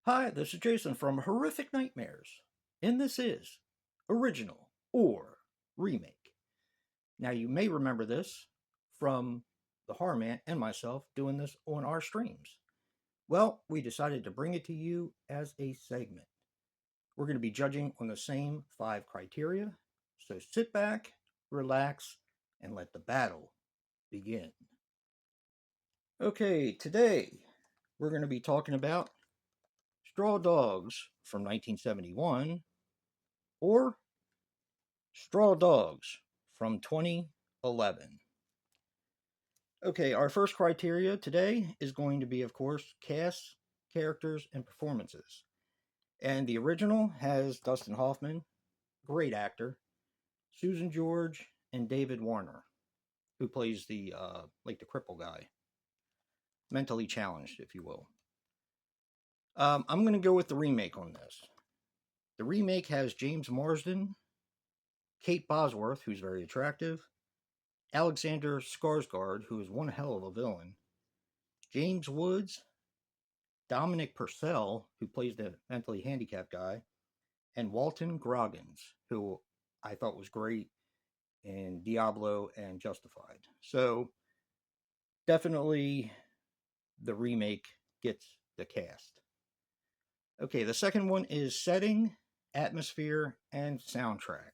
Hi, this is Jason from Horrific Nightmares, and this is Original or Remake. Now, you may remember this from the Thehorrorman and myself doing this on our streams. Well, we decided to bring it to you as a segment. We're going to be judging on the same 5 criteria, so sit back, relax, and let the battle begin. Okay, today we're going to be talking about Straw Dogs from 1971 or Straw Dogs from 2011. Okay, our first criteria today is going to be, of course, cast, characters, and performances. And the original has Dustin Hoffman, great actor, Susan George, and David Warner, who plays the cripple guy, mentally challenged, if you will. I'm going to go with the remake on this. The remake has James Marsden, Kate Bosworth, who's very attractive, Alexander Skarsgård, who is one hell of a villain, James Woods, Dominic Purcell, who plays the mentally handicapped guy, and Walton Goggins, who I thought was great in Diablo and Justified. So definitely the remake gets the cast. Okay, the second one is setting, atmosphere, and soundtrack.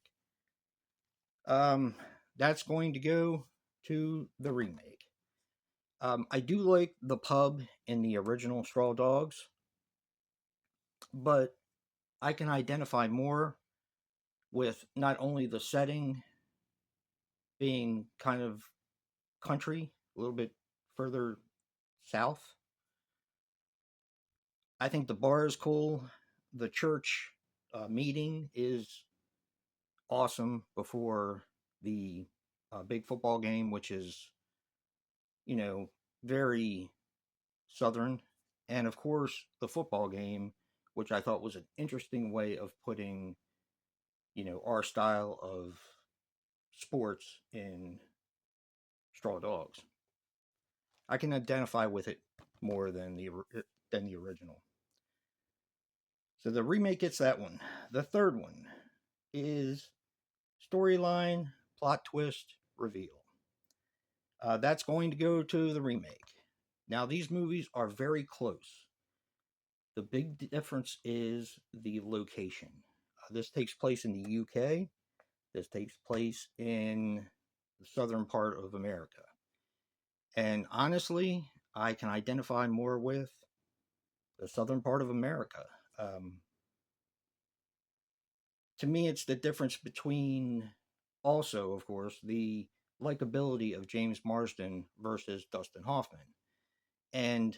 Um, that's going to go to the remake. I do like the pub in the original Straw Dogs, but I can identify more with not only the setting being kind of country, a little bit further south. I think the bar is cool. The church meeting is awesome before the big football game, which is, you know, very southern. And of course, the football game, which I thought was an interesting way of putting, our style of sports in Straw Dogs. I can identify with it more than the original. So the remake gets that one. The third one is storyline, plot twist, reveal. That's going to go to the remake. Now these movies are very close. The big difference is the location. This takes place in the UK. This takes place in the southern part of America. And honestly, I can identify more with the southern part of America. Um, to me, it's the difference between also, of course, the likability of James Marsden versus Dustin Hoffman. And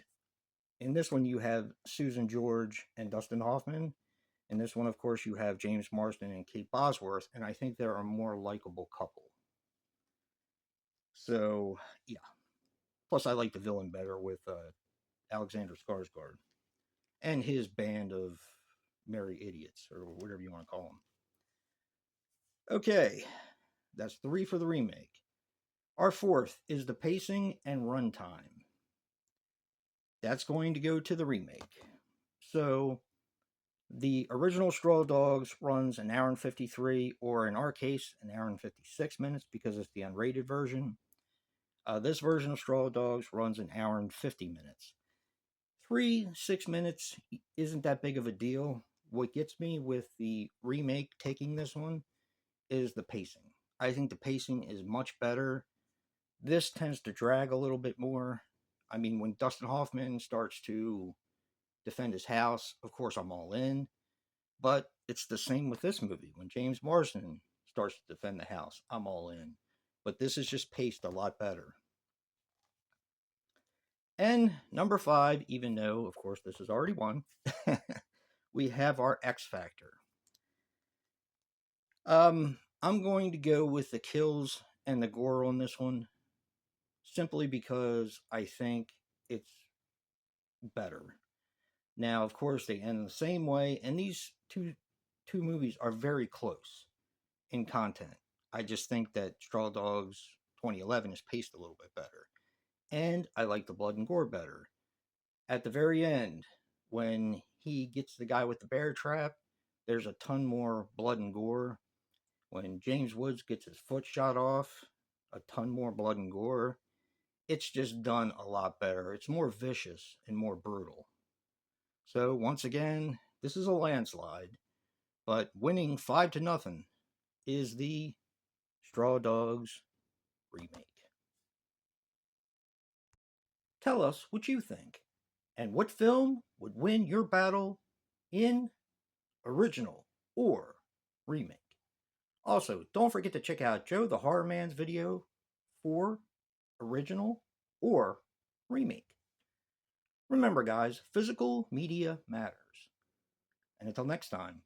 in this one, you have Susan George and Dustin Hoffman. In this one, of course, you have James Marsden and Kate Bosworth, and I think they're a more likable couple. So, yeah. Plus, I like the villain better with Alexander Skarsgård and his band of merry idiots, or whatever you want to call them. Okay, that's 3 for the remake. Our fourth is the pacing and runtime. That's going to go to the remake. So, the original Straw Dogs runs an hour and 53, or in our case, an hour and 56 minutes because it's the unrated version. This version of Straw Dogs runs an hour and 50 minutes. 6 minutes isn't that big of a deal. What gets me with the remake taking this one is the pacing. I think the pacing is much better. This tends to drag a little bit more. I mean, when Dustin Hoffman starts to defend his house, of course, I'm all in. But it's the same with this movie. When James Marsden starts to defend the house, I'm all in. But this is just paced a lot better. And number 5, even though, of course, this is already one, we have our X Factor. I'm going to go with the kills and the gore on this one, simply because I think it's better. Now, of course, they end the same way, and these two movies are very close in content. I just think that Straw Dogs 2011 is paced a little bit better, and I like the blood and gore better. At the very end, when he gets the guy with the bear trap, there's a ton more blood and gore. When James Woods gets his foot shot off, a ton more blood and gore. It's just done a lot better. It's more vicious and more brutal. So once again, this is a landslide, but winning 5-0 is the Straw Dogs remake. Tell us what you think, and what film would win your battle in original or remake. Also, don't forget to check out Joe the Horror Man's video for original or remake. Remember, guys, physical media matters. And until next time,